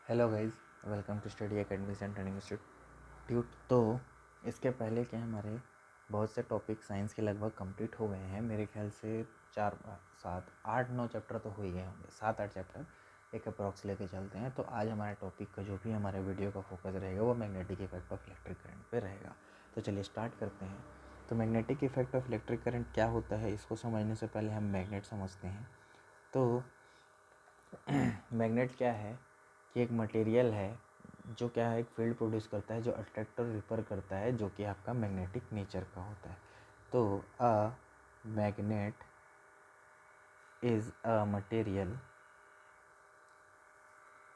Hello guys, welcome to study academy and training institute. तो इसके पहले के हमारे बहुत से टॉपिक साइंस के लगभग कंप्लीट हो गए हैं। मेरे ख्याल से 4, 7, 8, 9 चैप्टर तो हो ही गए होंगे, 7-8 चैप्टर एक अप्रॉक्स लेके चलते हैं। तो आज हमारे टॉपिक का जो भी हमारे वीडियो का फोकस रहेगा वो magnetic effect of electric current पे रहेगा। तो चलिए स्टार्ट करते हैं। तो magnetic effect of electric current क्या होता है, इसको समझने से पहले हम मैग्नेट समझते हैं। तो मैग्नेट क्या है कि एक मटेरियल है जो क्या है, एक फील्ड प्रोड्यूस करता है जो अट्रैक्ट और रिपेल करता है, जो कि आपका मैग्नेटिक नेचर का होता है। तो a magnet is a material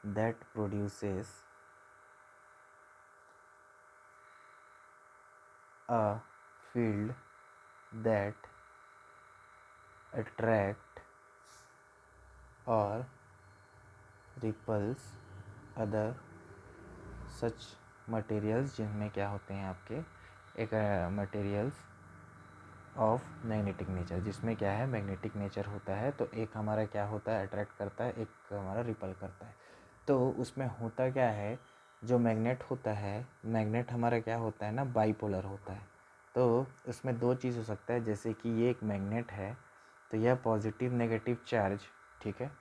that produces a field that attract और रिपल्स अदर सच मटेरियल्स, जिनमें क्या होते हैं आपके एक मटेरियल्स ऑफ मैग्नेटिक नेचर, जिसमें क्या है मैग्नेटिक नेचर होता है। तो एक हमारा क्या होता है, अट्रैक्ट करता है, एक हमारा रिपल करता है। तो उसमें होता क्या है, जो मैग्नेट होता है, मैग्नेट हमारा क्या होता है ना, बाईपोलर होता है। तो इसमें दो चीज़ हो सकता है, जैसे कि ये एक मैग्नेट है तो यह पॉजिटिव नेगेटिव चार्ज, ठीक है,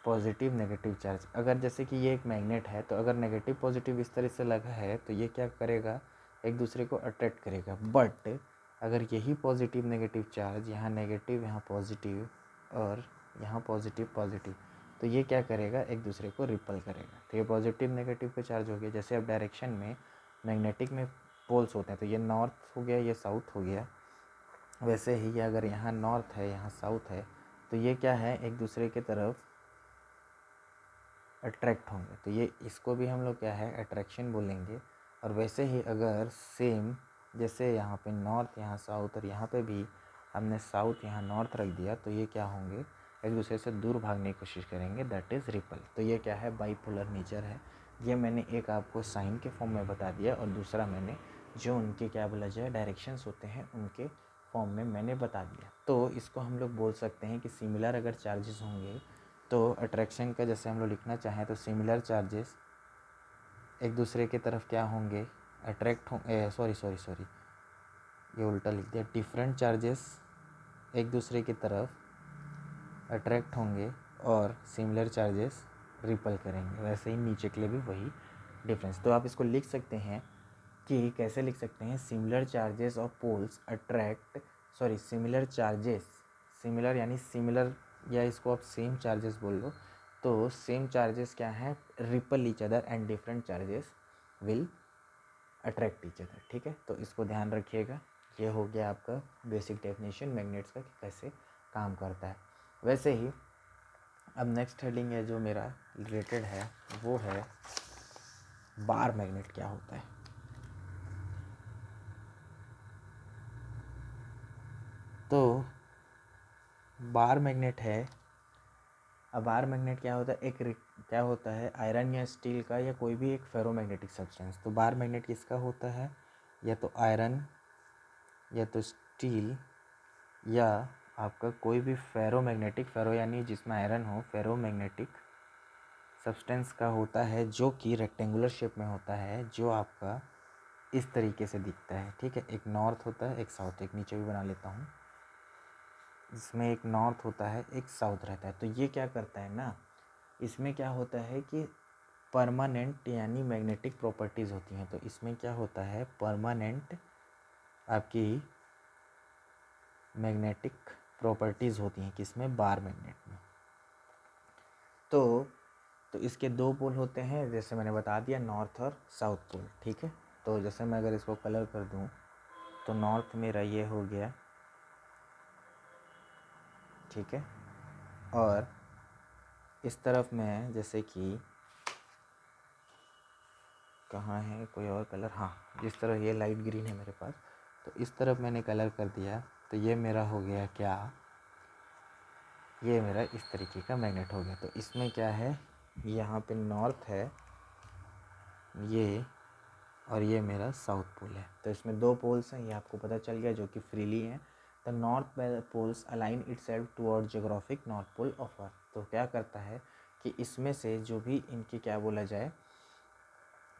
पॉजिटिव नेगेटिव चार्ज, अगर जैसे कि ये एक मैग्नेट है तो अगर नेगेटिव पॉजिटिव इस तरह से लगा है तो ये क्या करेगा, एक दूसरे को अट्रैक्ट करेगा। बट अगर यही पॉजिटिव नेगेटिव चार्ज, यहाँ नेगेटिव यहाँ पॉजिटिव और यहाँ पॉजिटिव पॉजिटिव, तो ये क्या करेगा, एक दूसरे को रिपल करेगा। तो ये पॉजिटिव नेगेटिव पे चार्ज हो गया। जैसे अब डायरेक्शन में मैग्नेटिक में पोल्स होते हैं, तो ये नॉर्थ हो गया, ये साउथ हो गया। वैसे ही अगर यहाँ नॉर्थ है, यहाँ साउथ है, तो ये क्या है, एक दूसरे की तरफ अट्रैक्ट होंगे। तो ये इसको भी हम लोग क्या है, अट्रैक्शन बोलेंगे। और वैसे ही अगर सेम जैसे यहाँ पे नॉर्थ, यहाँ साउथ, और यहाँ पे भी हमने साउथ यहाँ नॉर्थ रख दिया, तो ये क्या होंगे, एक दूसरे से दूर भागने की कोशिश करेंगे, दैट इज़ रिपल। तो ये क्या है, बाईपोलर नेचर है। ये मैंने एक आपको साइन के फॉर्म में बता दिया, और दूसरा मैंने जो उनके क्या बोला जाए डायरेक्शंस होते हैं उनके फॉर्म में मैंने बता दिया। तो इसको हम लोग बोल सकते हैं कि सिमिलर अगर चार्जेस होंगे तो अट्रैक्शन का जैसे हम लोग लिखना चाहें तो सिमिलर चार्जेस एक दूसरे की तरफ क्या होंगे, अट्रैक्ट हों सॉरी ये उल्टा लिख दिया। डिफरेंट चार्जेस एक दूसरे की तरफ अट्रैक्ट होंगे और सिमिलर चार्जेस रिपल करेंगे। वैसे ही नीचे के लिए भी वही डिफरेंस। तो आप इसको लिख सकते हैं कि कैसे लिख सकते हैं, similar charges of poles attract similar charges, similar यानी सिमिलर, या इसको आप सेम चार्जेस बोल लो। तो सेम चार्जेस क्या हैं, ripple each other and different charges will attract each other. ठीक है, तो इसको ध्यान रखिएगा। ये हो गया आपका बेसिक डेफिनेशन मैग्नेट्स का कि कैसे काम करता है। वैसे ही अब नेक्स्ट हेडिंग है जो मेरा रिलेटेड है, वो है बार मैग्नेट क्या होता है। तो बार मैग्नेट है। अब बार मैग्नेट क्या होता है, क्या होता है, आयरन या स्टील का या कोई भी एक फेरोमैग्नेटिक सब्सटेंस। तो बार मैग्नेट किसका होता है, या तो आयरन या तो स्टील या आपका कोई भी फेरोमैग्नेटिक, फेरो यानी जिसमें आयरन हो, फेरोमैग्नेटिक सब्सटेंस का होता है, जो कि रेक्टेंगुलर शेप में होता है, जो आपका इस तरीके से दिखता है। ठीक है, एक नॉर्थ होता है, एक साउथ, एक नीचे भी बना लेता हूँ, इसमें एक नॉर्थ होता है, एक साउथ रहता है। तो ये क्या करता है ना, इसमें क्या होता है कि परमानेंट यानी मैग्नेटिक प्रॉपर्टीज़ होती हैं। तो इसमें क्या होता है, परमानेंट आपकी मैग्नेटिक प्रॉपर्टीज़ होती हैं, किसमें, बार मैग्नेट में। तो इसके दो पोल होते हैं, जैसे मैंने बता दिया, नॉर्थ और साउथ पोल। ठीक है, तो जैसे मैं अगर इसको कलर कर दूँ तो नॉर्थ मेरा ये हो गया, ठीक है, और इस तरफ में जैसे कि कहाँ है कोई और कलर, हाँ, जिस तरह ये लाइट ग्रीन है मेरे पास, तो इस तरफ मैंने कलर कर दिया, तो ये मेरा हो गया क्या, ये मेरा इस तरीके का मैग्नेट हो गया। तो इसमें क्या है, यहाँ पे नॉर्थ है ये, और ये मेरा साउथ पोल है। तो इसमें दो पोल्स हैं, ये आपको पता चल गया, जो कि फ्रीली हैं। The north poles align itself toward geographic north pole of earth. तो क्या करता है कि इसमें से जो भी इनके क्या बोला जाए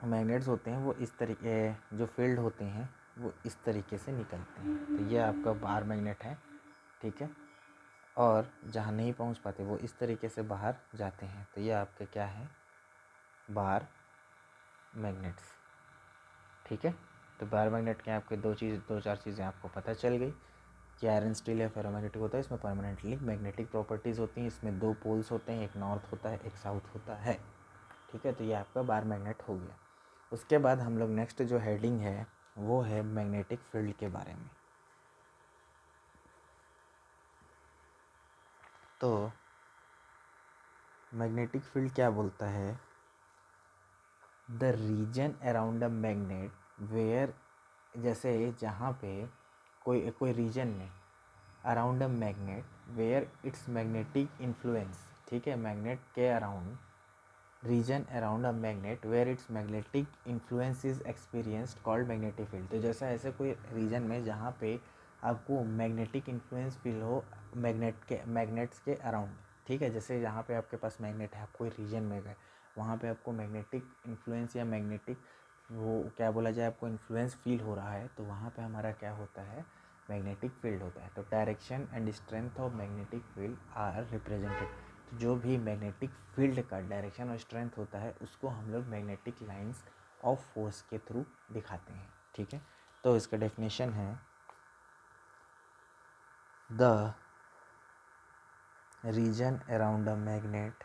मैग्नेट्स होते हैं वो इस तरीके, जो फील्ड होते हैं वो इस तरीके से निकलते हैं। तो ये आपका बार मैग्नेट है, ठीक है। और जहाँ नहीं पहुँच पाते वो इस तरीके से बाहर जाते हैं। तो ये आपके क्या है, बार मैग्नेट्स, ठीक है। तो बार मैग्नेट के आपके दो चार चीज़ें आपको पता चल गई कि आयरन स्टील या फेरोमैग्नेटिक होता है, इसमें परमानेंटली मैग्नेटिक प्रॉपर्टीज़ होती हैं, इसमें 2 पोल्स होते हैं, एक नॉर्थ होता है एक साउथ होता है, ठीक है। तो ये आपका बार मैग्नेट हो गया। उसके बाद हम लोग नेक्स्ट जो हेडिंग है वो है मैग्नेटिक फील्ड के बारे में। तो मैग्नेटिक फील्ड क्या बोलता है, the region around a magnet where, जैसे जहाँ पे कोई रीजन में around a magnet where it's magnetic influence, ठीक है, मैग्नेट के around, region around a magnet where it's magnetic influence is experienced called magnetic field. तो जैसा ऐसे कोई रीजन में जहाँ पे आपको मैग्नेटिक इन्फ्लुएंस फील हो मैग्नेट्स के अराउंड, ठीक है। जैसे यहाँ पे आपके पास मैग्नेट है, आप कोई रीजन में गए, वहाँ पे आपको मैग्नेटिक इन्फ्लुएंस या मैग्नेटिक वो क्या बोला जाए आपको इन्फ्लुएंस फील हो रहा है, तो वहाँ पे हमारा क्या होता है, मैग्नेटिक फील्ड होता है। तो direction and strength of magnetic field are represented. तो जो भी मैग्नेटिक फील्ड का डायरेक्शन और स्ट्रेंथ होता है उसको हम लोग मैग्नेटिक लाइंस ऑफ फोर्स के थ्रू दिखाते हैं, ठीक है। तो इसका डेफिनेशन है, the region around a magnet,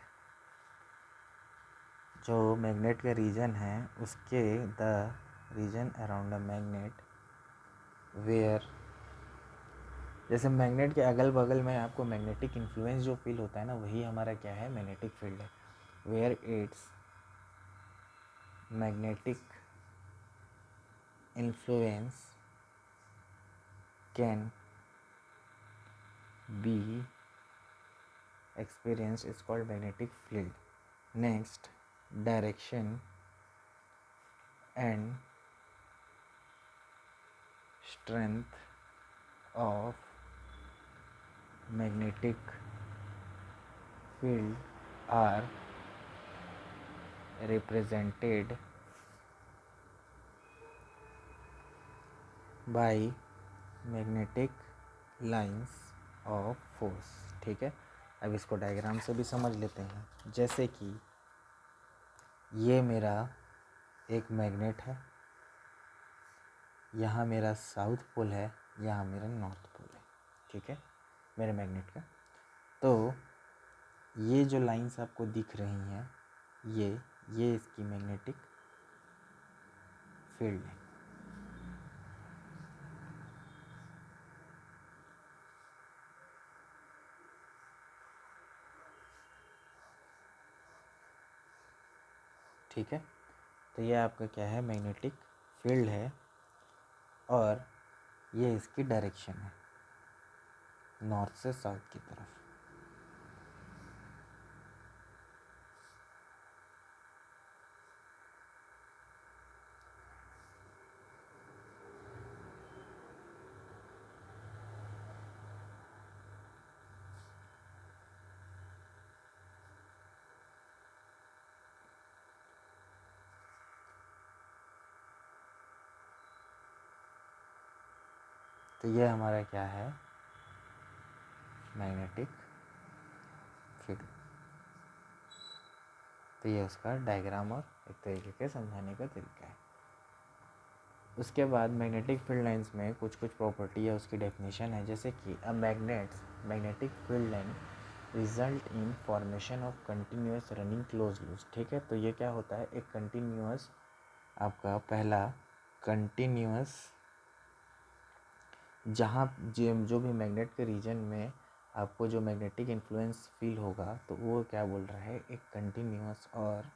जो मैग्नेट का रीजन है उसके, the region around a magnet where, जैसे मैग्नेट के अगल बगल में आपको मैग्नेटिक इन्फ्लुएंस जो फील होता है ना, वही हमारा क्या है, मैग्नेटिक फील्ड है। Where it's magnetic influence can be experienced is called magnetic field. Next, direction and strength of magnetic field are represented by magnetic lines of force, ठीक है। अब इसको डायग्राम से भी समझ लेते हैं। जैसे कि ये मेरा एक मैग्नेट है, यहाँ मेरा साउथ पोल है, यहाँ मेरा नॉर्थ पोल है, ठीक है, मेरे मैग्नेट का। तो ये जो लाइंस आपको दिख रही हैं ये इसकी मैग्नेटिक फील्ड है, ठीक है। तो ये आपका क्या है, मैग्नेटिक फील्ड है, और ये इसकी डायरेक्शन है नॉर्थ से साउथ की तरफ। तो ये हमारा क्या है, मैग्नेटिक फील्ड। तो ये उसका डायग्राम और एक तरीके के समझाने का तरीका है। उसके बाद मैग्नेटिक फील्ड लाइंस में कुछ प्रॉपर्टी है, उसकी डेफिनेशन है। जैसे कि अ magnetic field line result in formation of continuous running close loop, ठीक है। तो ये क्या होता है, एक कंटिन्यूस, आपका पहला कंटिन्यूस, जहाँ जो भी मैग्नेट के रीजन में आपको जो मैग्नेटिक इन्फ्लुएंस फील होगा, तो वो क्या बोल रहा है, एक कंटिन्यूस और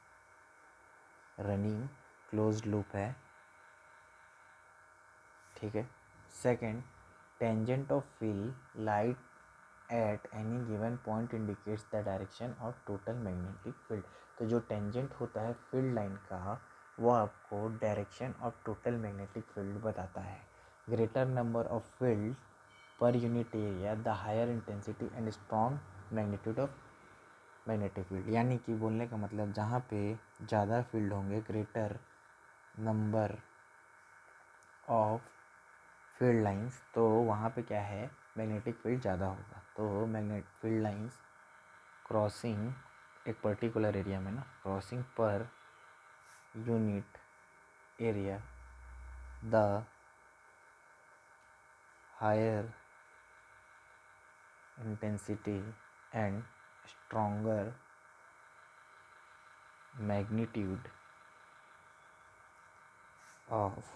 रनिंग क्लोज्ड लूप है, ठीक है। Second, tangent of field light at any given point indicates the direction of total magnetic field. तो जो टेंजेंट होता है फील्ड लाइन का, वो आपको direction of total magnetic field बताता है। Greater number of field per unit area the higher intensity and strong magnitude of magnetic field, यानी कि बोलने का मतलब जहाँ पे ज़्यादा फील्ड होंगे, greater number of field lines, तो वहाँ पे क्या है, मैग्नेटिक फील्ड ज़्यादा होगा। तो मैग्नेट फील्ड लाइंस क्रॉसिंग एक पर्टिकुलर एरिया में ना, crossing per unit area the higher intensity and stronger magnitude of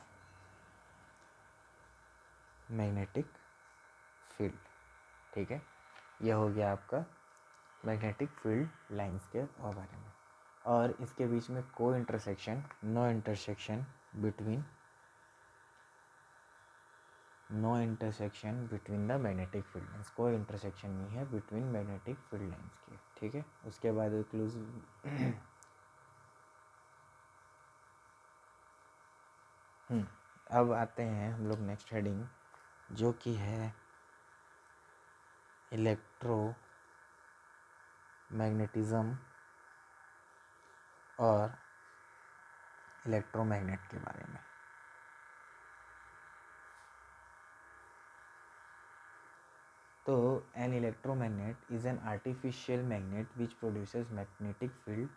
magnetic field. ठीक है, यह हो गया आपका मैग्नेटिक फील्ड लाइंस के बारे में। और इसके बीच में no intersection between the magnetic field lines, कोई इंटरसेक्शन नहीं है बिटवीन मैग्नेटिक फील्ड लाइंस के। ठीक है, उसके बाद अब आते हैं हम लोग नेक्स्ट हेडिंग, जो कि है इलेक्ट्रोमैग्नेटिज्म और इलेक्ट्रोमैग्नेट के बारे में। तो an electromagnet is an artificial magnet which produces magnetic field.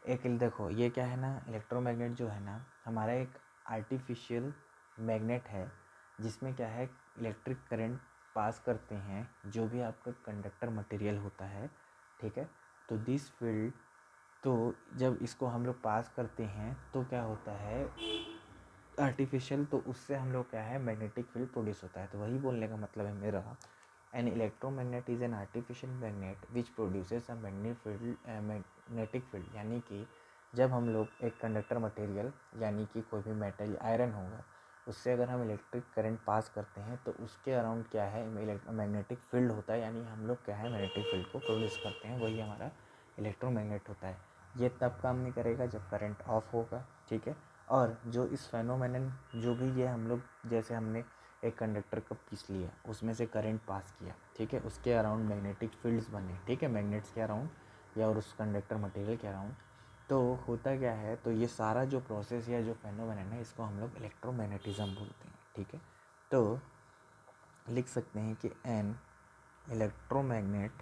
एक देखो ये क्या है ना, इलेक्ट्रोमैग्नेट जो है ना हमारा एक आर्टिफिशियल मैग्नेट है, जिसमें क्या है इलेक्ट्रिक करंट पास करते हैं जो भी आपका कंडक्टर मटेरियल होता है। ठीक है, तो दिस फील्ड, तो जब इसको हम लोग पास करते हैं तो क्या होता है आर्टिफिशियल, तो उससे हम लोग क्या है मैग्नेटिक फील्ड प्रोड्यूस होता है। तो वही बोलने का मतलब है मेरा, an electromagnet is an artificial magnet which produces a magnetic field, यानी कि जब हम लोग एक कंडक्टर मटेरियल यानी कि कोई भी मेटल आयरन होगा, उससे अगर हम इलेक्ट्रिक करंट पास करते हैं तो उसके अराउंड क्या है मैग्नेटिक फील्ड होता है, यानी हम लोग क्या है मैग्नेटिक फील्ड को प्रोड्यूस करते हैं, वही हमारा इलेक्ट्रोमैग्नेट होता है। ये तब काम नहीं करेगा जब करंट ऑफ होगा। ठीक है, और जो इस फेनोमेनन जो भी ये हम लोग, जैसे हमने एक कंडक्टर का पीस लिया, उसमें से करंट पास किया, ठीक है, उसके अराउंड मैग्नेटिक फील्ड्स बने, ठीक है, मैग्नेट्स के अराउंड या और उस कंडक्टर मटेरियल के अराउंड। तो होता क्या है, तो ये सारा जो प्रोसेस या जो फेनोमेनन है इसको हम लोग इलेक्ट्रोमैग्नेटिज्म बोलते हैं। ठीक है, तो लिख सकते हैं कि an electromagnet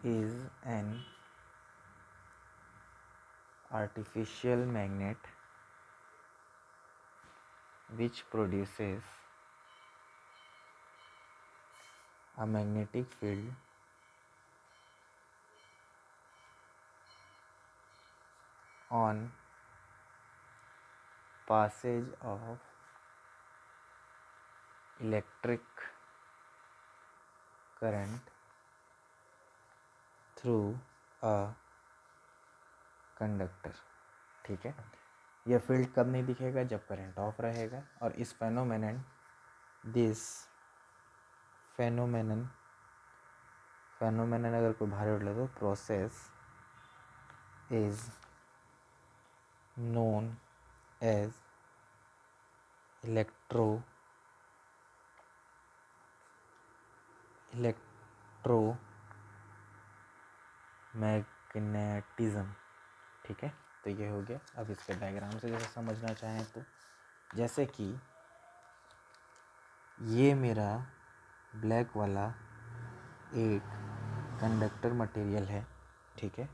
is an artificial magnet which produces a magnetic field on passage of electric current through a conductor। ठीक है, यह फील्ड कब नहीं दिखेगा, जब करंट ऑफ रहेगा। और इस फेनोमेनन अगर कोई भारी उठ ले तो process is known as electromagnetism. ठीक है, तो ये हो गया। अब इसके डायग्राम से जैसे समझना चाहें तो, जैसे कि ये मेरा ब्लैक वाला एक कंडक्टर मटेरियल है, ठीक है,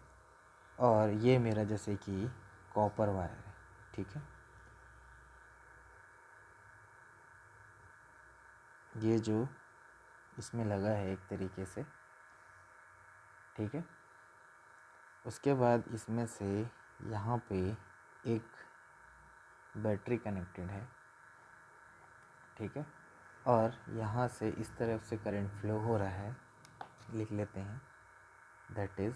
और ये मेरा जैसे कि कॉपर वायर है। ठीक है, ये जो इसमें लगा है एक तरीके से, ठीक है, उसके बाद इसमें से यहाँ पे एक बैटरी कनेक्टेड है। ठीक है, और यहाँ से इस तरफ से करंट फ्लो हो रहा है, लिख लेते हैं दैट इज़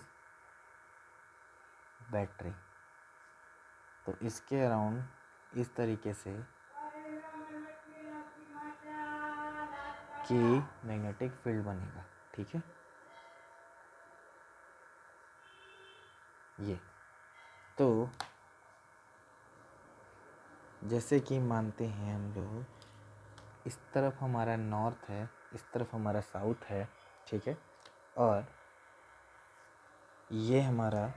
बैटरी। तो इसके अराउंड इस तरीके से कि मैग्नेटिक फील्ड बनेगा। ठीक है, ये तो जैसे कि मानते हैं हम लोग, इस तरफ हमारा नॉर्थ है, इस तरफ हमारा साउथ है। ठीक है, और ये हमारा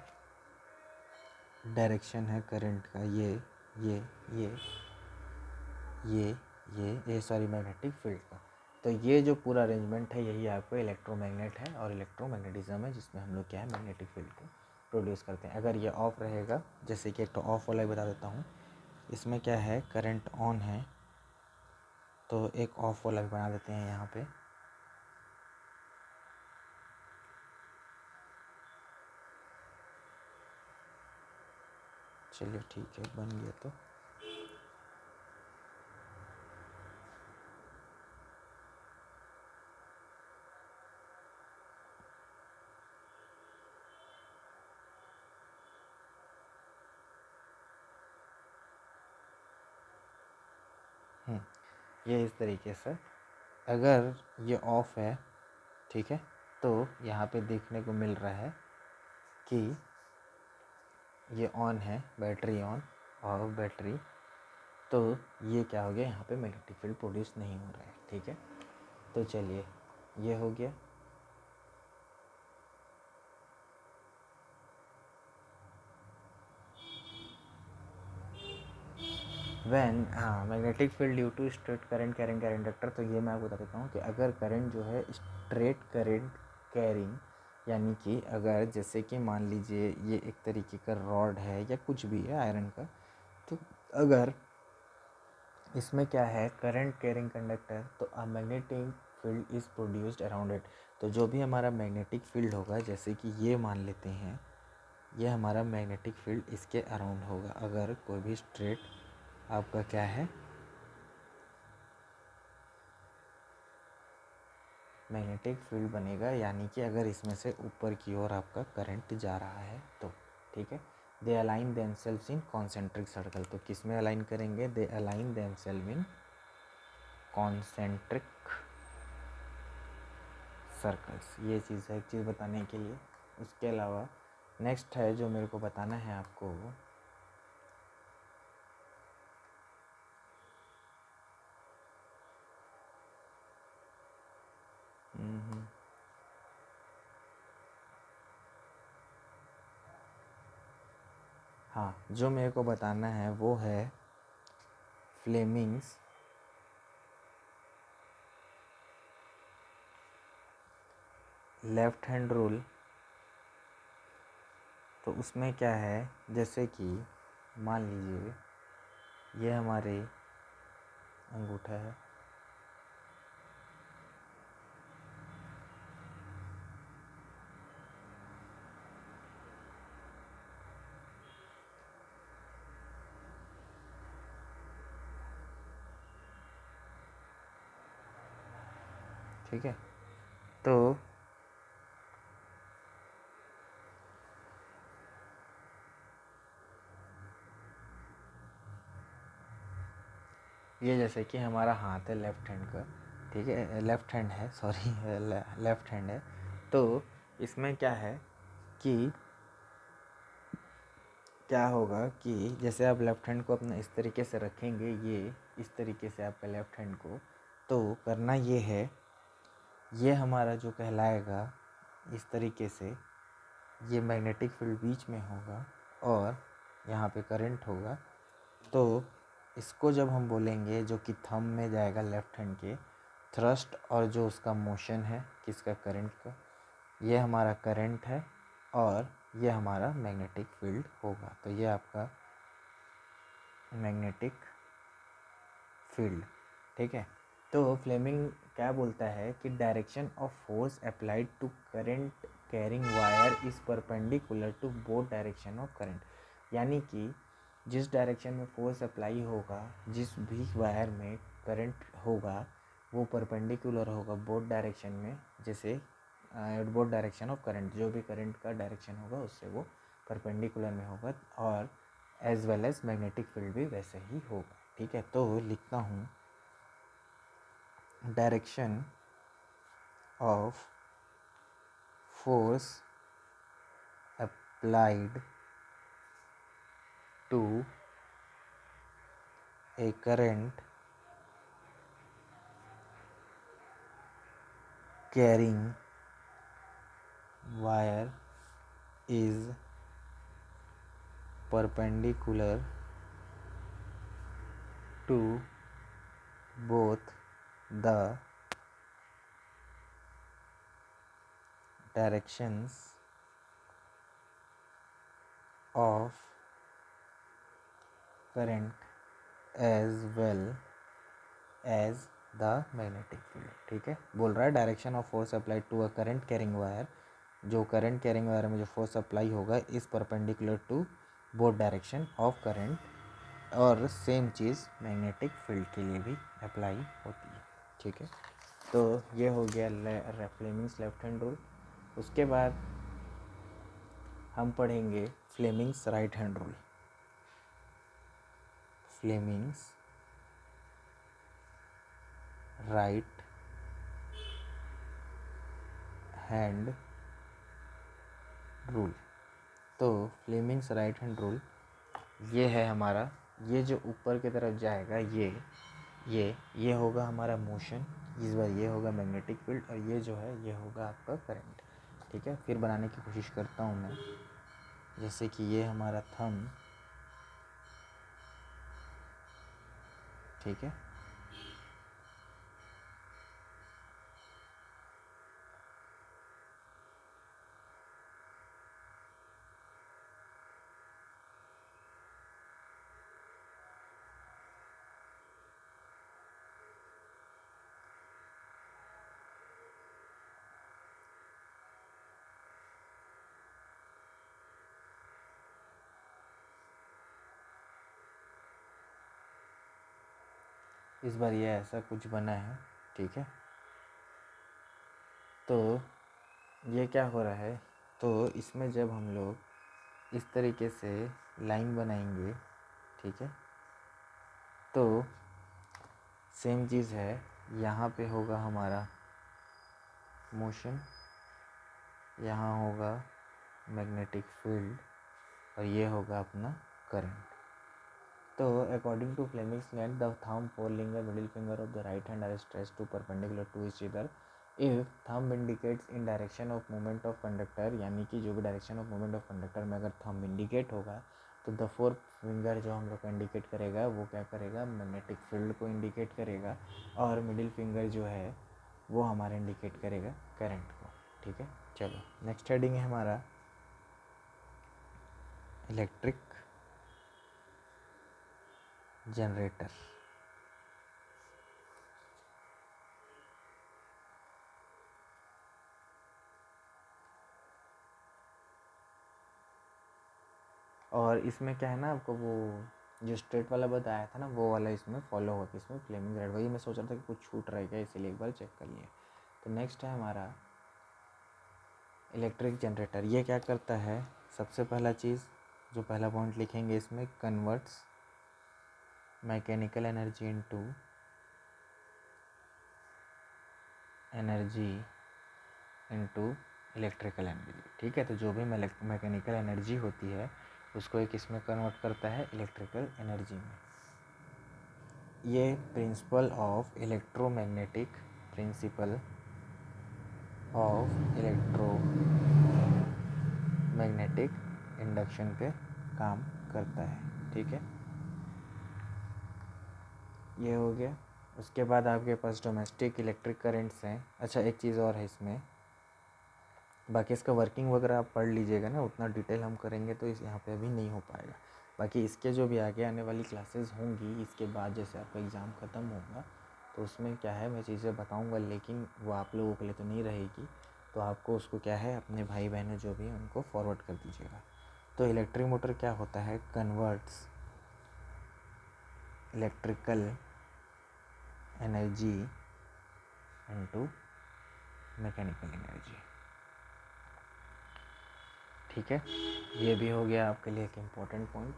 डायरेक्शन है करंट का, ये ये ये सॉरी मैग्नेटिक फील्ड का। तो ये जो पूरा अरेंजमेंट है यही आपको इलेक्ट्रोमैग्नेट है और इलेक्ट्रोमैग्नेटिज्म है, जिसमें हम लोग क्या है मैग्नेटिक फील्ड को प्रोड्यूस करते हैं। अगर ये ऑफ रहेगा, जैसे कि एक तो ऑफ वाला ही बता देता हूँ, इसमें क्या है करंट ऑन है तो एक ऑफ वाला भी बना देते हैं यहाँ पे। चलिए ठीक है, बन गया। तो ये इस तरीके से, अगर ये ऑफ है ठीक है, तो यहाँ पे देखने को मिल रहा है कि ये ऑन है, बैटरी ऑन और बैटरी, तो ये क्या हो गया, यहाँ पे मैग्नेटिक फील्ड प्रोड्यूस नहीं हो रहा है। ठीक है, तो चलिए ये हो गया। Magnetic field due to straight current carrying conductor. तो ये मैं आपको बता देता हूँ कि अगर करंट जो है स्ट्रेट करंट कैरिंग, यानी कि अगर जैसे कि मान लीजिए ये एक तरीके का रॉड है या कुछ भी है आयरन का, तो अगर इसमें क्या है करंट कैरिंग कंडक्टर, तो अ magnetic field is produced around it. तो जो भी हमारा मैग्नेटिक फील्ड होगा, जैसे कि ये मान लेते हैं, ये हमारा मैग्नेटिक फील्ड इसके अराउंड होगा। अगर कोई भी स्ट्रेट आपका क्या है मैग्नेटिक फील्ड बनेगा, यानी कि अगर इसमें से ऊपर की ओर आपका करंट जा रहा है तो। ठीक है, they align themselves in concentric circle. तो किस में अलाइन करेंगे, they align themselves in concentric circles. ये चीज़ है एक चीज़ बताने के लिए। उसके अलावा नेक्स्ट है जो मेरे को बताना है आपको, हाँ जो मेरे को बताना है वो है फ्लेमिंग्स लेफ्ट हैंड रूल। तो उसमें क्या है, जैसे कि मान लीजिए ये हमारे अंगूठा है, ठीक है। तो ये जैसे कि हमारा हाथ है लेफ्ट हैंड का, ठीक है, लेफ्ट हैंड है सॉरी, लेफ्ट हैंड है। तो इसमें क्या है कि क्या होगा कि जैसे आप लेफ्ट हैंड को अपना इस तरीके से रखेंगे, ये इस तरीके से आपका लेफ्ट हैंड को, तो करना ये है, ये हमारा जो कहलाएगा इस तरीके से, ये मैग्नेटिक फील्ड बीच में होगा और यहाँ पे करंट होगा। तो इसको जब हम बोलेंगे, जो कि थंब में जाएगा लेफ्ट हैंड के, थ्रस्ट, और जो उसका मोशन है किसका, करंट का, ये हमारा करंट है और ये हमारा मैग्नेटिक फील्ड होगा। तो ये आपका मैग्नेटिक फील्ड। ठीक है, तो फ्लेमिंग क्या बोलता है कि direction of force applied to current carrying wire is perpendicular to both direction of current. यानी कि जिस डायरेक्शन में फोर्स अप्लाई होगा, जिस भी वायर में करंट होगा, वो परपेंडिकुलर होगा बोथ डायरेक्शन में। जैसे बोथ डायरेक्शन ऑफ करंट, जो भी करंट का डायरेक्शन होगा उससे वो परपेंडिकुलर में होगा, और as well as magnetic field भी वैसे ही होगा। ठीक है, तो लिखता हूँ direction of force applied to a current carrying wire is perpendicular to both the directions of current as well as the magnetic field। ठीक है, बोल रहा है direction of force applied to a current carrying wire, जो current carrying wire में जो force apply होगा इस perpendicular to both direction of current, और सेम चीज़ मैग्नेटिक फील्ड के लिए भी अप्लाई होती है। ठीक है, तो ये हो गया फ्लेमिंग्स लेफ्ट हैंड रूल। उसके बाद हम पढ़ेंगे Fleming's right hand rule. Fleming's right hand rule. तो फ्लेमिंग्स राइट हैंड रूल ये है हमारा, ये जो ऊपर की तरफ जाएगा ये होगा हमारा मोशन, इस बार ये होगा मैग्नेटिक फील्ड, और ये जो है ये होगा आपका करंट। ठीक है, फिर बनाने की कोशिश करता हूँ मैं। जैसे कि ये हमारा थंब, ठीक है, इस बार ये ऐसा कुछ बना है। ठीक है, तो ये क्या हो रहा है, तो इसमें जब हम लोग इस तरीके से लाइन बनाएंगे, ठीक है, तो सेम चीज़ है, यहाँ पे होगा हमारा मोशन, यहाँ होगा मैग्नेटिक फील्ड, और ये होगा अपना करंट। तो according to Fleming's length the thumb, forefinger, middle finger of the right hand are stretched to perpendicular to each other if thumb indicates in direction of movement of conductor, यानी कि जो भी direction of movement of conductor में अगर thumb indicate होगा तो the four finger जो हम लोग का इंडिकेट करेगा वो क्या करेगा, मैग्नेटिक फील्ड को इंडिकेट करेगा, और मिडिल फिंगर जो है वो हमारा इंडिकेट करेगा करंट को। ठीक है, चलो नेक्स्ट हेडिंग है हमारा इलेक्ट्रिक जनरेटर। और इसमें क्या है ना, आपको वो जो स्ट्रेट वाला बताया था ना वो वाला इसमें फॉलो होता है, इसमें फ्लेमिंग रेड, वही मैं सोच रहा था कि कुछ छूट रहा है क्या, इसीलिए एक बार चेक कर लिए। तो नेक्स्ट है हमारा इलेक्ट्रिक जनरेटर। ये क्या करता है, सबसे पहला चीज़ जो पहला पॉइंट लिखेंगे इसमें, converts mechanical energy into energy into electrical energy. ठीक है, तो जो भी मैकेनिकल एनर्जी होती है उसको एक इसमें कन्वर्ट करता है इलेक्ट्रिकल एनर्जी में। ये principle of electromagnetic principle of electromagnetic induction पे काम करता है। ठीक है, ये हो गया। उसके बाद आपके पास डोमेस्टिक इलेक्ट्रिक करंट्स हैं। अच्छा, एक चीज़ और है इसमें, बाकी इसका वर्किंग वगैरह आप पढ़ लीजिएगा ना, उतना डिटेल हम करेंगे तो इस यहाँ पे अभी नहीं हो पाएगा। बाकी इसके जो भी आगे आने वाली क्लासेस होंगी इसके बाद, जैसे आपका एग्ज़ाम ख़त्म होगा तो उसमें क्या है मैं चीज़ें बताऊंगा, लेकिन वो आप लोगों के लिए तो नहीं रहेगी, तो आपको उसको क्या है अपने भाई बहनों जो भी हैं उनको फॉरवर्ड कर दीजिएगा। तो इलेक्ट्रिक मोटर क्या होता है, converts electrical energy into mechanical energy. ठीक है, ये भी हो गया आपके लिए एक इम्पोर्टेंट पॉइंट।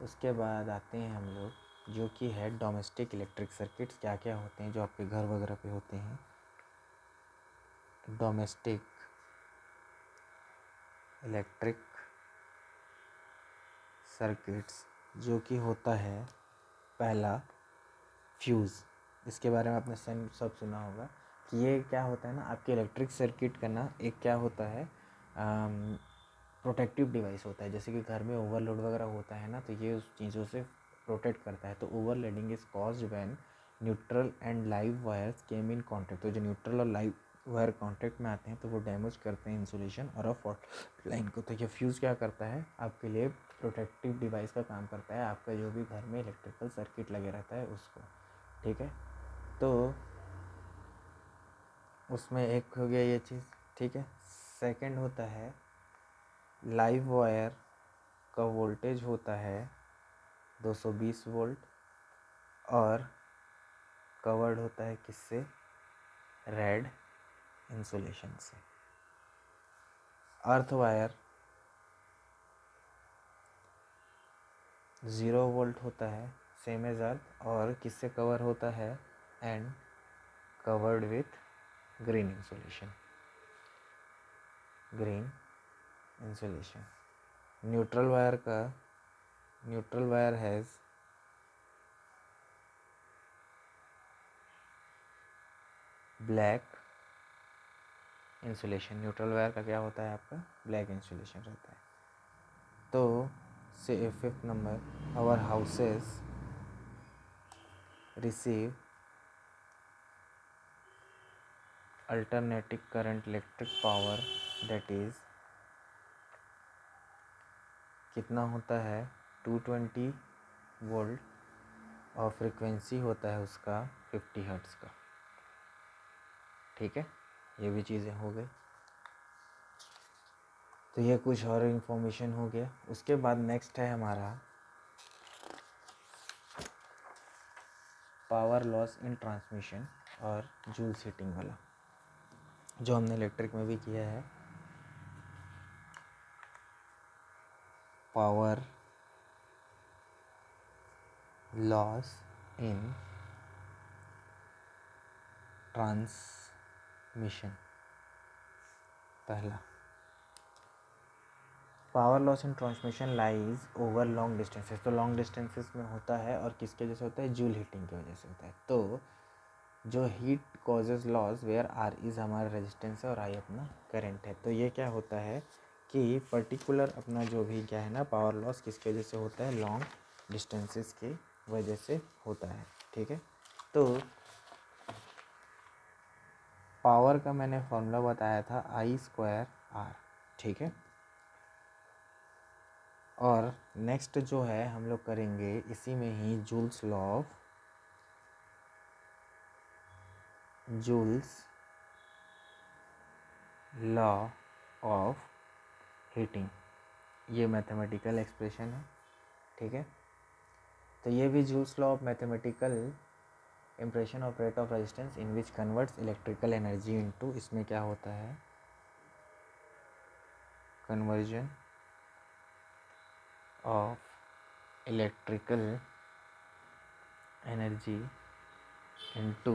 उसके बाद आते हैं हम लोग जो कि है डोमेस्टिक इलेक्ट्रिक सर्किट्स, क्या क्या होते हैं जो आपके घर वगैरह पे होते हैं। डोमेस्टिक इलेक्ट्रिक सर्किट्स जो कि होता है पहला फ्यूज़। इसके बारे में आपने सब सुना होगा कि ये क्या होता है ना, आपके इलेक्ट्रिक सर्किट का ना एक क्या होता है, प्रोटेक्टिव डिवाइस होता है। जैसे कि घर में ओवरलोड वगैरह होता है ना, तो ये उस चीज़ों से प्रोटेक्ट करता है। तो overloading is caused when neutral and live wires came in contact. तो जो न्यूट्रल और लाइव वायर कॉन्टैक्ट में आते हैं तो वो डैमेज करते हैं इंसुलेशन और फॉल्ट लाइन को। तो ये फ्यूज़ क्या करता है आपके लिए, प्रोटेक्टिव डिवाइस का काम करता है, आपका जो भी घर में इलेक्ट्रिकल सर्किट लगे रहता है उसको। ठीक है, तो उसमें एक हो गया ये चीज़। ठीक है, सेकंड होता है लाइव वायर का वोल्टेज होता है 220 वोल्ट और कवर्ड होता है किससे, रेड इंसुलेशन से। अर्थ वायर 0 वोल्ट होता है सेम एज अर्थ और किससे कवर होता है, and covered with green insulation, green insulation. Neutral wire has black insulation. Neutral wire का क्या होता है आपका, ब्लैक इंसुलेशन रहता है। तो से 5th number, our houses receive alternating current electric power that is कितना होता है 220 वोल्ट और फ्रीक्वेंसी होता है उसका 50 हर्ट्ज़ का। ठीक है, ये भी चीज़ें हो गई। तो ये कुछ और इन्फॉर्मेशन हो गया। उसके बाद नेक्स्ट है हमारा पावर लॉस इन ट्रांसमिशन और जूल्स हीटिंग वाला, जो हमने इलेक्ट्रिक में भी किया है। पावर लॉस इन ट्रांसमिशन, पहला power loss in transmission lies over long distances. तो लॉन्ग डिस्टेंसेस में होता है और किसके वजह से होता है, जूल हीटिंग की वजह से होता है। तो जो heat causes loss where are is हमारा रेजिस्टेंस है और आई अपना करंट है। तो ये क्या होता है कि पर्टिकुलर अपना जो भी क्या है ना, पावर लॉस किसकी वजह से होता है, लॉन्ग डिस्टेंसेस की वजह से होता है। ठीक है, तो पावर का मैंने फॉर्मूला बताया था I² R। ठीक है, और नेक्स्ट जो है हम लोग करेंगे इसी में ही जूल्स लॉ ऑफ हीटिंग। ये मैथमेटिकल एक्सप्रेशन है। ठीक है, तो ये भी joules law of mathematical impression of rate of resistance in which converts electrical energy into, इसमें क्या होता है, conversion of electrical energy into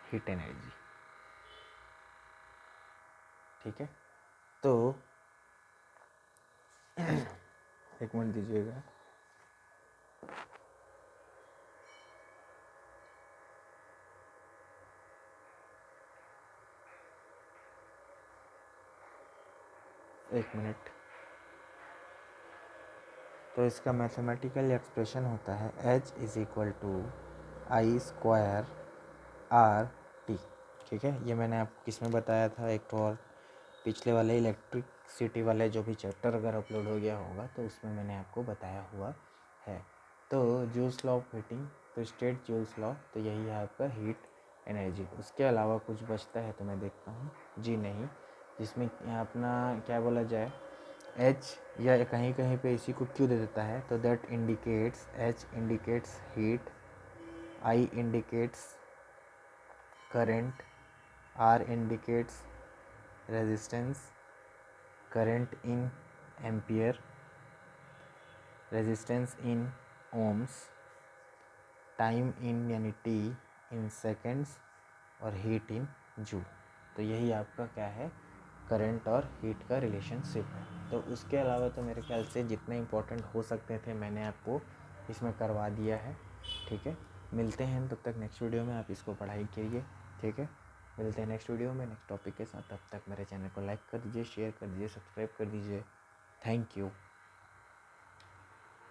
heat energy. ठीक है, तो एक मिनट दीजिएगा। एक मिनट। तो इसका मैथमेटिकल एक्सप्रेशन होता है H is equal to I² R T। ठीक है, ये मैंने आपको किस में बताया था, एक तो और पिछले वाले इलेक्ट्रिसिटी वाले जो भी चैप्टर अगर अपलोड हो गया होगा तो उसमें मैंने आपको बताया हुआ है। तो जूल्स लॉ ऑफ हीटिंग, तो स्टेट जूल्स लॉ, तो यही है आपका हीट एनर्जी। उसके अलावा कुछ बचता है तो मैं देखता हूँ, जी नहीं, जिसमें अपना क्या बोला जाए, H या कहीं कहीं पे इसी को क्यों दे देता है, तो that indicates, H indicates heat, I indicates current, R indicates resistance, current in ampere, resistance in ohms, time in यानी टी इन सेकेंड्स और हीट इन जूल। तो यही आपका क्या है, करंट और हीट का रिलेशनशिप है। तो उसके अलावा तो मेरे ख्याल से जितने इम्पोर्टेंट हो सकते थे मैंने आपको इसमें करवा दिया है। ठीक है, मिलते हैं तब तक नेक्स्ट वीडियो में, आप इसको पढ़ाई कीजिए। ठीक है। मिलते हैं नेक्स्ट वीडियो में नेक्स्ट टॉपिक के साथ। तब तक मेरे चैनल को लाइक कर दीजिए, शेयर कर दीजिए, सब्सक्राइब कर दीजिए। Thank you.